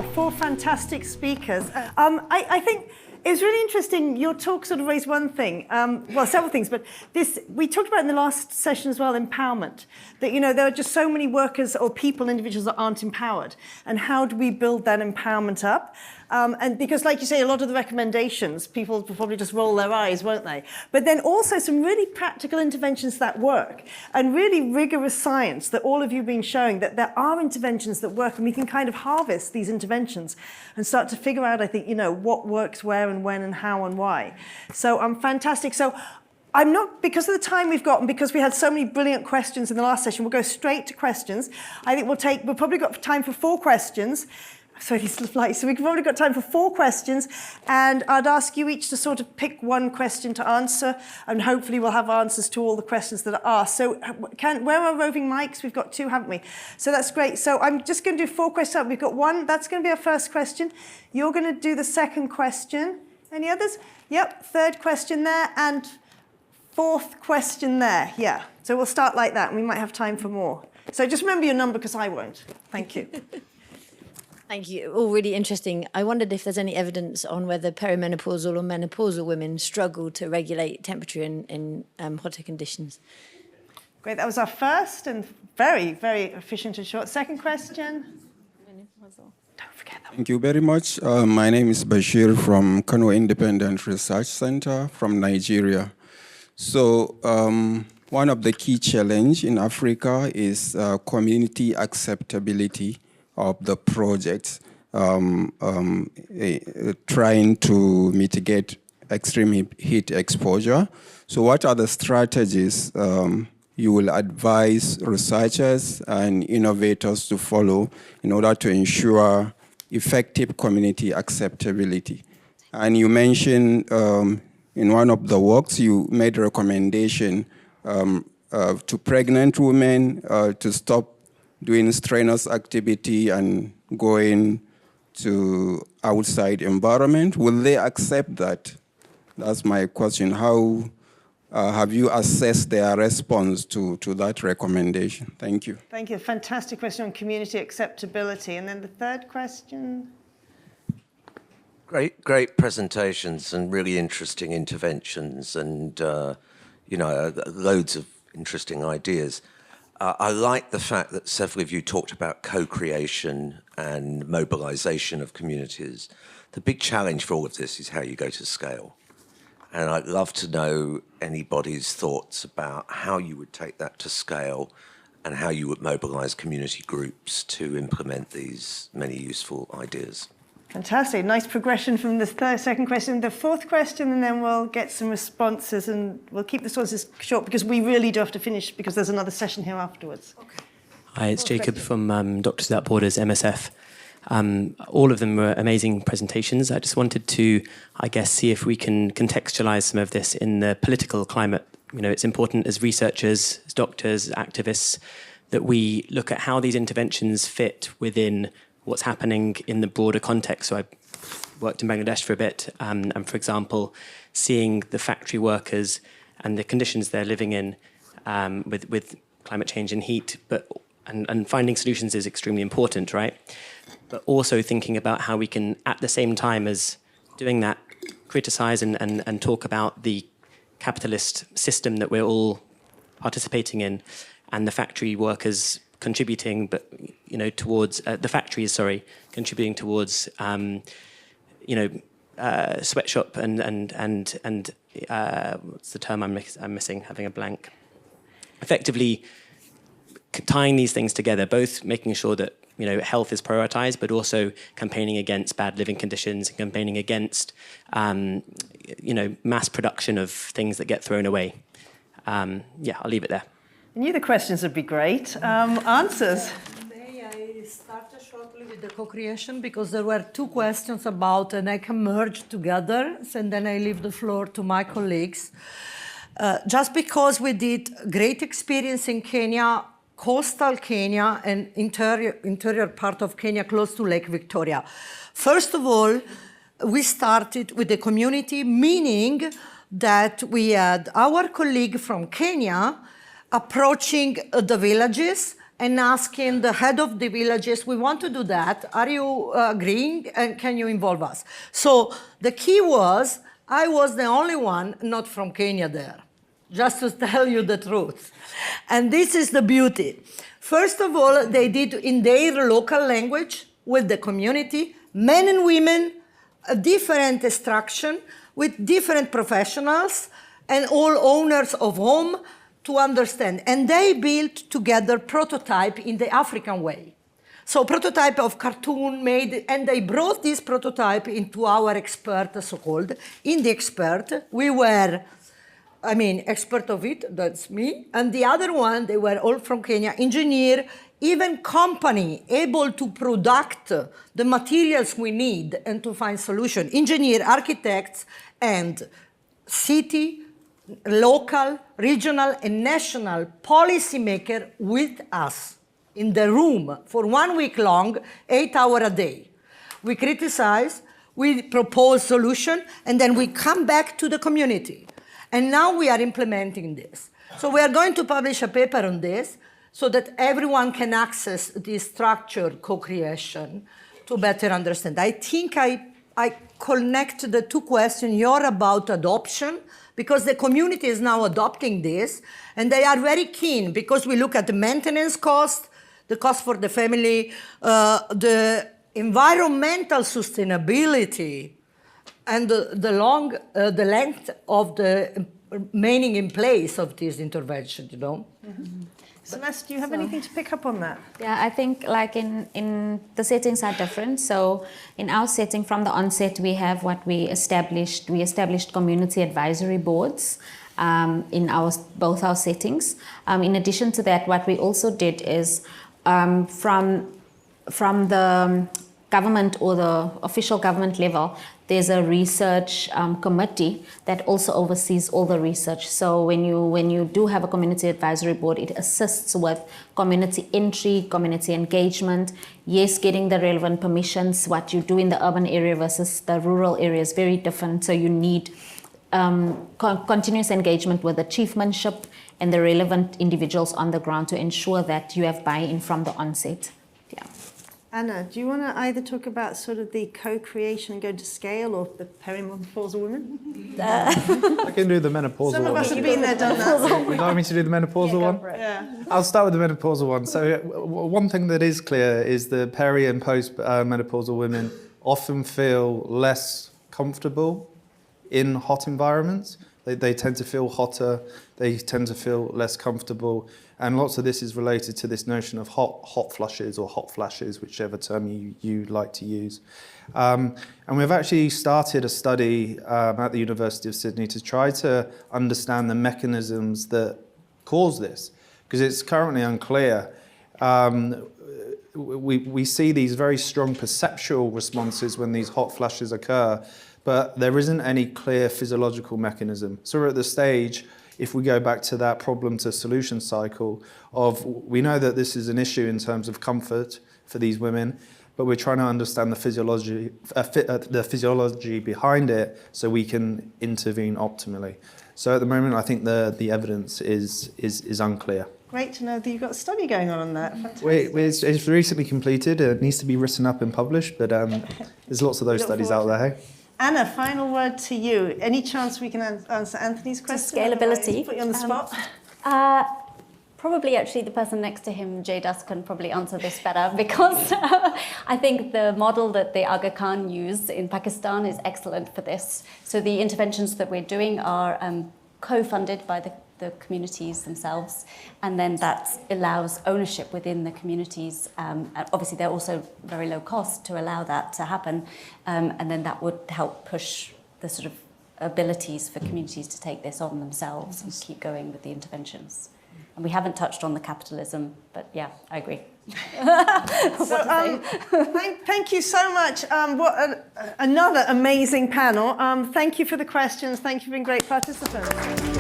Wow, 4 fantastic speakers. I think it was really interesting. Your talk sort of raised one thing, well, several things, but we talked about in the last session as well, empowerment. That, there are just so many workers or people, individuals that aren't empowered. And how do we build that empowerment up? And because, like you say, a lot of the recommendations, people will probably just roll their eyes, won't they? But then also some really practical interventions that work, and really rigorous science that all of you have been showing that there are interventions that work, and we can kind of harvest these interventions and start to figure out, I think, what works where and when and how and why. So fantastic. So I'm not, because of the time we've got, and because we had so many brilliant questions in the last session, we'll go straight to questions. I think we've probably got time for 4 questions. Sorry, these lights. So we've probably got time for 4 questions, and I'd ask you each to sort of pick one question to answer, and hopefully we'll have answers to all the questions that are asked. So where are roving mics? We've got 2, haven't we? So that's great. So I'm just going to do 4 questions. We've got 1. That's going to be our first question. You're going to do the second question. Any others? Yep, 3rd question there, and 4th question there. Yeah. So we'll start like that, and we might have time for more. So just remember your number, because I won't. Thank you. Thank you. All really interesting. I wondered if there's any evidence on whether perimenopausal or menopausal women struggle to regulate temperature in hotter conditions. Great. That was our first and very, very efficient and short. Second question. Don't forget that. Thank you very much. My name is Bashir from Kano Independent Research Center from Nigeria. So one of the key challenges in Africa is community acceptability of the projects, trying to mitigate extreme heat exposure. So what are the strategies you will advise researchers and innovators to follow in order to ensure effective community acceptability? And you mentioned in one of the works, you made a recommendation to pregnant women to stop doing strenuous activity and going to outside environment. Will they accept that? That's my question. How have you assessed their response to that recommendation? Thank you. Thank you. Fantastic question on community acceptability. And then the 3rd question. Great presentations and really interesting interventions, and loads of interesting ideas. I like the fact that several of you talked about co-creation and mobilization of communities. The big challenge for all of this is how you go to scale. And I'd love to know anybody's thoughts about how you would take that to scale and how you would mobilize community groups to implement these many useful ideas. Fantastic. Nice progression from the 2nd question. The 4th question, and then we'll get some responses, and we'll keep the responses short because we really do have to finish because there's another session here afterwards. Okay. Hi, it's Jacob from Doctors Without Borders, MSF. All of them were amazing presentations. I just wanted to, see if we can contextualize some of this in the political climate. It's important as researchers, as doctors, activists, that we look at how these interventions fit within what's happening in the broader context. So I worked in Bangladesh for a bit, and for example, seeing the factory workers and the conditions they're living in with climate change and heat, and finding solutions is extremely important, right? But also thinking about how we can, at the same time as doing that, criticize and talk about the capitalist system that we're all participating in, and the factory workers contributing, towards the factories, contributing towards, sweatshop and what's the term I'm missing? Having a blank. Effectively, tying these things together, both making sure that health is prioritized, but also campaigning against bad living conditions and campaigning against mass production of things that get thrown away. I'll leave it there. I knew the questions would be great. Answers? May I start shortly with the co-creation, because there were 2 questions about, and I can merge together, and then I leave the floor to my colleagues. Just because we did great experience in Kenya, coastal Kenya, and interior part of Kenya, close to Lake Victoria. First of all, we started with the community, meaning that we had our colleague from Kenya approaching the villages and asking the head of the villages, we want to do that. Are you agreeing? And can you involve us? So the key was, I was the only one not from Kenya there, just to tell you the truth. And this is the beauty. First of all, they did in their local language with the community, men and women, a different extraction with different professionals and all owners of home to understand. And they built together prototype in the African way. So prototype of cartoon made, and they brought this prototype into our expert, so-called. In the expert, we were, expert of it, that's me. And the other one, they were all from Kenya, engineer, even company able to product the materials we need and to find solution. Engineer, architects, and city, local, regional, and national policymaker with us in the room for 1 week long, 8 hours a day. We criticize, we propose solution, and then we come back to the community. And now we are implementing this. So we are going to publish a paper on this so that everyone can access this structured co-creation to better understand. I think I connect the two questions. You're about adoption, because the community is now adopting this, and they are very keen because we look at the maintenance cost, the cost for the family, the environmental sustainability, and the length of the remaining in place of this intervention, Mm-hmm. Celeste, do you have anything to pick up on that? Yeah, I think like in the settings are different. So in our setting from the onset, we have what we established community advisory boards in both our settings. In addition to that, what we also did is from the government or the official government level, there's a research committee that also oversees all the research. So when you do have a community advisory board, it assists with community entry, community engagement, yes, getting the relevant permissions. What you do in the urban area versus the rural area is very different. So you need continuous engagement with the chiefmanship and the relevant individuals on the ground to ensure that you have buy-in from the onset. Yeah. Anna, do you want to either talk about sort of the co-creation and go to scale, or the perimenopausal women? I can do the menopausal Some of one. us have been there, done that. Would you like me to do the menopausal one? Yeah. I'll start with the menopausal one. So one thing that is clear is the peri and post-menopausal women often feel less comfortable in hot environments. They tend to feel hotter, they tend to feel less comfortable, and lots of this is related to this notion of hot flushes or hot flashes, whichever term you like to use. And we've actually started a study at the University of Sydney to try to understand the mechanisms that cause this, because it's currently unclear. We see these very strong perceptual responses when these hot flashes occur, but there isn't any clear physiological mechanism. So we're at the stage, if we go back to that problem to solution cycle of, we know that this is an issue in terms of comfort for these women, but we're trying to understand the physiology behind it so we can intervene optimally. So at the moment, I think the evidence is unclear. Great to know that you've got a study going on that. Fantastic. It's recently completed. It needs to be written up and published, but there's lots of those studies out there. Hey? Anna, final word to you. Any chance we can answer Anthony's question? Scalability. Put you on the spot. Probably actually the person next to him, Jay Dusk, can probably answer this better, because I think the model that the Aga Khan used in Pakistan is excellent for this. So the interventions that we're doing are co-funded by the communities themselves, and then that allows ownership within the communities. Obviously, they're also very low cost to allow that to happen, and then that would help push the sort of abilities for communities to take this on themselves and keep going with the interventions. And we haven't touched on the capitalism, but yeah, I agree. Thank you so much. Another amazing panel. Thank you for the questions. Thank you for being great participants.